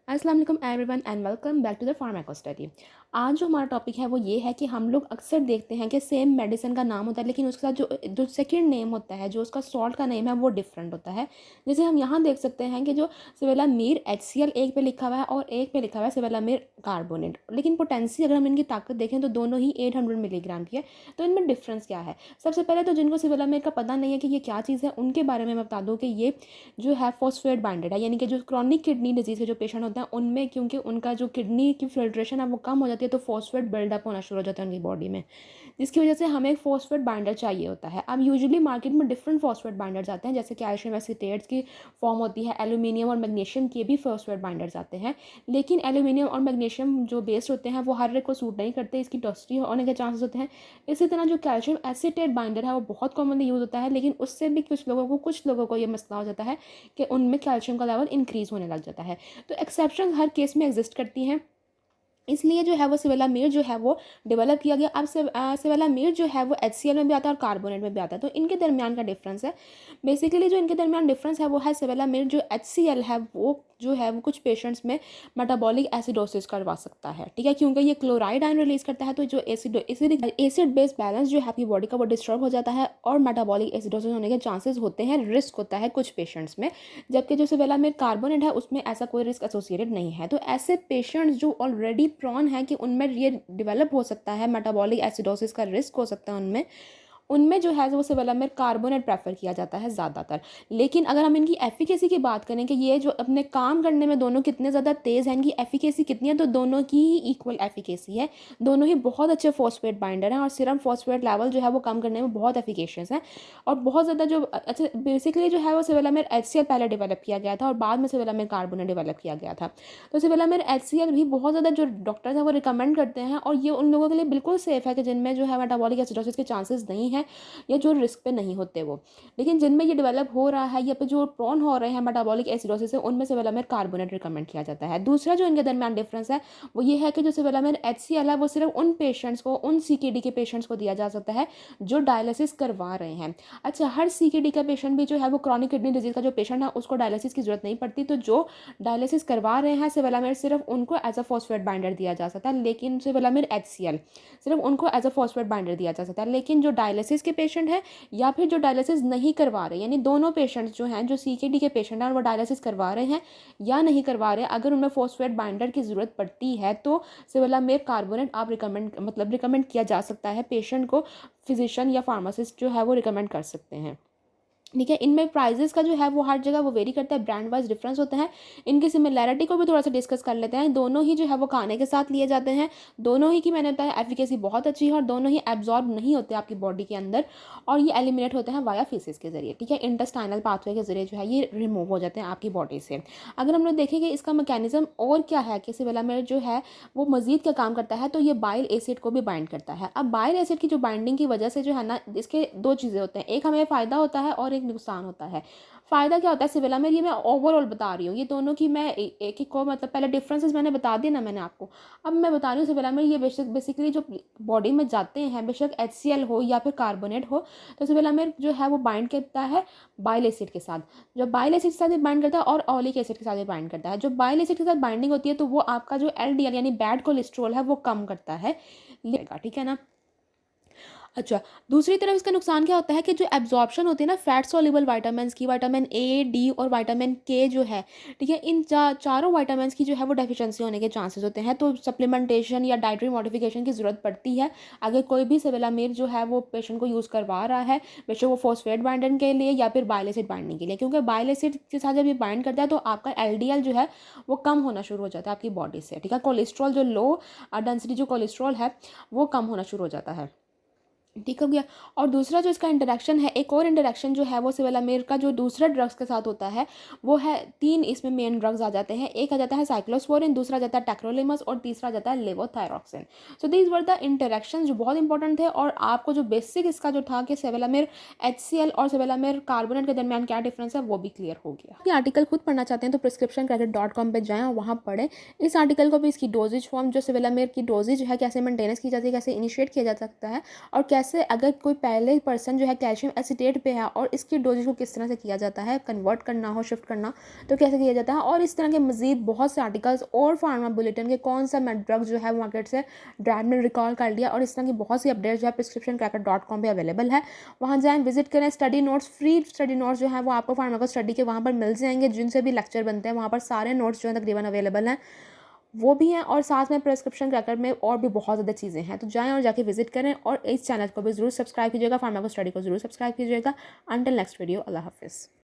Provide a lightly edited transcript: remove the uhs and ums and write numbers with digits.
अस्सलाम वालेकुम everyone and welcome back to the pharmaco study. आज जो हमारा टॉपिक है वो ये है कि हम लोग अक्सर देखते हैं कि सेम मेडिसिन का नाम होता है लेकिन उसके साथ जो जो सेकंड नेम होता है, जो उसका सॉल्ट का नेम है वो डिफरेंट होता है। जैसे हम यहाँ देख सकते हैं कि जो सिवेलामीर HCl एक पे लिखा हुआ है और एक पे लिखा हुआ है सिवेलामीर कार्बोनेट, लेकिन पोटेंसी अगर हम इनकी ताकत देखें तो दोनों ही 800 मिलीग्राम की है। तो इनमें डिफरेंस क्या है? सबसे पहले तो जिनको सिवेलामीर का पता नहीं है कि ये क्या चीज़ है, उनके बारे में मैं बता दूँ कि ये जो है फॉस्फेट बाइंडेड है, यानी कि जो क्रॉनिक किडनी डिजीज़ के जो पेशेंट होते हैं उनमें क्योंकि उनका जो किडनी की फिल्ट्रेशन है वो कम हो जाती है तो फॉस्फेट बिल्डअप होना शुरू हो जाता है उनकी बॉडी में, जिसकी वजह से हमें एक फॉस्फेट बाइंडर चाहिए होता है। अब यूजुअली मार्केट में डिफरेंट फॉस्फेट बाइंडर्स आते हैं, जैसे कैल्शियम एसीटेट्स की फॉर्म होती है, एल्यूमिनियम और मैग्नीशियम के भी फॉस्फेट बाइंडर्स आते हैं। लेकिन एल्यूमिनियम और मैग्नीशियम जो बेस्ड होते हैं वो हर एक को सूट नहीं करते, इसकी टॉक्सिटी होने के चांसेस होते हैं। इसी तरह जो कैल्शियम एसीटेट बाइंडर है वो बहुत कॉमनली यूज़ होता है, लेकिन उससे भी कुछ लोगों को ये मसला हो जाता है कि उनमें कैल्शियम का लेवल इंक्रीज़ होने लग जाता है। तो एक्सेप्शन हर केस में एग्जिस्ट करती हैं, इसलिए जो है वो सिवेलामीर जो है वो डेवलप किया गया। अब सिवेलामीर जो है वो HCl में भी आता है और कार्बोनेट में भी आता है। तो इनके दरमियान का डिफरेंस है, बेसिकली जो इनके दरमियान डिफरेंस है वो है सिवेलामीर जो HCl है वो जो है वो कुछ पेशेंट्स में मेटाबॉलिक एसिडोसिस करवा सकता है, ठीक है, क्योंकि ये क्लोराइड आयन रिलीज करता है। तो जो एसिड बेस बैलेंस जो है आपकी बॉडी का वो डिस्टर्ब हो जाता है और मेटाबॉलिक एसिडोसिस होने के चांसेस होते हैं, रिस्क होता है कुछ पेशेंट्स में। जबकि जो सिवेलामीर कार्बोनेट है उसमें ऐसा कोई रिस्क एसोसिएटेड नहीं है। तो ऐसे पेशेंट्स जो ऑलरेडी प्रॉन है कि उनमें ये डेवलप हो सकता है, मेटाबॉलिक एसिडोसिस का रिस्क हो सकता है उनमें, उनमें जो है वो सिवेलामीर कार्बोनेट प्रेफर किया जाता है ज़्यादातर। लेकिन अगर हम इनकी एफिकेसी की बात करें कि ये जो अपने काम करने में दोनों कितने ज़्यादा तेज़ हैं, इनकी एफिकेसी कितनी है, तो दोनों की ही इक्वल एफिकेसी है। दोनों ही बहुत अच्छे फॉस्फेट बाइंडर हैं और सीरम फॉस्फेट लेवल जो है वो कम करने में बहुत एफिकेशियस है। और बहुत ज़्यादा जो अच्छा बेसिकली जो है वो सिवेलामीर HCl पहले डेवलप किया गया था और बाद में सिवेलामीर कार्बोनेट डेवलप किया गया था। तो सिवेलामीर HCl भी बहुत ज़्यादा जो डॉक्टर्स हैं वो रिकमेंड करते हैं और ये उन लोगों के लिए बिल्कुल सेफ़ है कि जिनमें जो है मेटाबॉलिक एसिडोसिस के चांसेस नहीं है या जो रिस्क पे नहीं होते वो। लेकिन जिनमें ये डेवलप हो रहा है या फिर जो प्रोन हो रहे हैं मेटाबॉलिक एसिडोसिस से, उनमें सिवेलामीर कार्बोनेट रिकमेंड किया जाता है। दूसरा जो इनके दरमियान डिफरेंस है वो ये है कि जो सिवेलामीर HCl है वो सिर्फ उन पेशेंट्स को, उन CKD के पेशेंट्स को दिया जा सकता है जो डायलिसिस करवा रहे हैं। अच्छा, हर CKD का पेशेंट भी जो है वो क्रॉनिक किडनी डिजीज़ का जो पेशेंट है उसको डायलिसिस की जरूरत नहीं पड़ती। तो जो डायलिसिस करवा रहे हैं सिवेलामीर सिर्फ उनको एज अ फॉस्फेट बाइंडर दिया जा सकता है, लेकिन सिवेलामीर HCl सिर्फ उनको एज अ फॉस्फेट बाइंडर दिया जा सकता है। लेकिन जो डायलिसिस के पेशेंट है या फिर जो डायलिसिस नहीं करवा रहे, यानी दोनों पेशेंट्स जो हैं, जो CKD के पेशेंट हैं और वो डायलिसिस करवा रहे हैं या नहीं करवा रहे, अगर उनमें फॉस्फेट बाइंडर की ज़रूरत पड़ती है तो सिवेलामीर कार्बोनेट आप रिकमेंड किया जा सकता है पेशेंट को। फिजिशियन या फार्मासिस्ट जो है वो रिकमेंड कर सकते हैं, ठीक है। इनमें प्राइजेस का जो है वो हर जगह वो वेरी करता है, ब्रांड वाइज डिफरेंस होते हैं। इनकी सिमिलैरिटी को भी थोड़ा सा डिस्कस कर लेते हैं। दोनों ही जो है वो खाने के साथ लिए जाते हैं, दोनों ही की मैंने बताया एफिकेसी बहुत अच्छी है और दोनों ही एब्जॉर्ब नहीं होते आपकी बॉडी के अंदर और ये एलिमिनेट होते हैं वाया फीसिस के जरिए, ठीक है, इंटेस्टाइनल पाथवे के जरिए जो है ये रिमूव हो जाते हैं आपकी बॉडी से। अगर हम लोग देखें कि इसका मैकेनिज्म और क्या है कि सिवेलामीर जो है वो मजीद क्या काम करता है, तो ये बाइल एसिड को भी बाइंड करता है। अब बाइल एसिड की जो बाइंडिंग की वजह से जो है ना, इसके दो चीज़ें होते हैं, एक हमें फ़ायदा होता है और एक नुकसान होता है। फ़ायदा क्या होता है सिवेलामीर, ये मैं ओवरऑल बता रही हूँ, ये दोनों की मैं एक एक को मतलब पहले डिफरेंसेस मैंने बता दिए ना मैंने आपको, अब मैं बता रही हूँ सिवेलामीर ये बेसिकली जो बॉडी में जाते हैं, बेशक HCl हो या फिर कार्बोनेट हो, तो सिवेलामीर जो है वो बाइंड करता है बाइल एसिड के साथ। जब बाइल एसिड के साथ भी बाइंड करता है और ऑलिक एसिड के साथ भी बाइंड करता है। जो बाइल एसिड के साथ बाइंडिंग होती है तो वो आपका जो LDL यानी बैड कोलेस्ट्रॉल है वो कम करता है, लेगा, ठीक है ना। अच्छा, दूसरी तरफ इसका नुकसान क्या होता है कि जो एब्जॉर्प्शन होती है ना फैट सॉल्युबल विटामिन्स की, विटामिन A, D और विटामिन K जो है, ठीक है, इन चारों विटामिन्स की जो है वो डेफिशिएंसी होने के चांसेस होते हैं। तो सप्लीमेंटेशन या डाइटरी मॉडिफिकेशन की ज़रूरत पड़ती है अगर कोई भी सिवेलामीर जो है वो पेशेंट को यूज़ करवा रहा है, बेशक वो फॉस्फेट बाइंडिंग के लिए या फिर बाइल एसिड बाइंडिंग के लिए, क्योंकि बाइल एसिड के साथ जब ये बाइंड करता है तो आपका LDL जो है वो कम होना शुरू हो जाता है आपकी बॉडी से, ठीक है। कोलेस्ट्रॉल जो लो डेंसिटी जो कोलेस्ट्रॉल है वो कम होना शुरू हो जाता है, ठीक हो गया। और दूसरा जो इसका इंटरेक्शन है, एक और इंटरेक्शन जो है वो सिवेलामीर का जो दूसरा ड्रग्स के साथ होता है वो है, तीन इसमें मेन ड्रग्स आ जाते हैं। एक आ जाता है साइक्लोस्पोरिन, दूसरा आ जाता है टैक्रोलिमस और तीसरा आ जाता है levothyroxine. So these were the interaction जो बहुत इंपॉर्टेंट थे। और आपको जो बेसिक इसका जो था कि सिवेलामीर HCl और सिवेलामीर कार्बोनेट के दरमियान क्या डिफरेंस है वो भी क्लियर हो गया। ये आर्टिकल खुद पढ़ना चाहते हैं तो prescriptioncredit.com पे जाएँ और वहाँ पढ़ें इस आर्टिकल को भी, इसकी डोजेज फॉर्म, जो सिवेलामीर की डोजेज है कैसे मेंटेनेंस की जाती है, कैसे इनिशिएट किया जा सकता है और कैसे अगर कोई पहले पर्सन जो है कैल्शियम एसीटेट पे है और इसकी डोजेज को किस तरह से किया जाता है, कन्वर्ट करना हो, शिफ्ट करना, तो कैसे किया जाता है। और इस तरह के मज़ीद बहुत से आर्टिकल्स और फार्मा बुलेटिन के कौन सा ड्रग जो है मार्केट से ड्रैग ने रिकॉल कर लिया, और इस तरह की बहुत सी अपडेट्स जो है prescriptioncracker.com पे अवेलेबल है। वहाँ जाएँ, विजिट करें। Study notes, free study notes जो है वो आपको फार्माको स्टडी के वहाँ पर मिल जाएंगे, जिनसे भी लेक्चर बनते हैं वहाँ पर सारे नोट्स जो है तकरीबन अवेलेबल हैं, वो भी हैं। और साथ में प्रिस्क्रिप्शन क्रैकर में और भी बहुत ज़्यादा चीज़ें हैं, तो जाएँ और जाके विजिट करें। और इस चैनल को भी ज़रूर सब्सक्राइब कीजिएगा, फार्माको स्टडी को ज़रूर सब्सक्राइब कीजिएगा। अंटिल नेक्स्ट वीडियो, अल्लाह हाफिज़।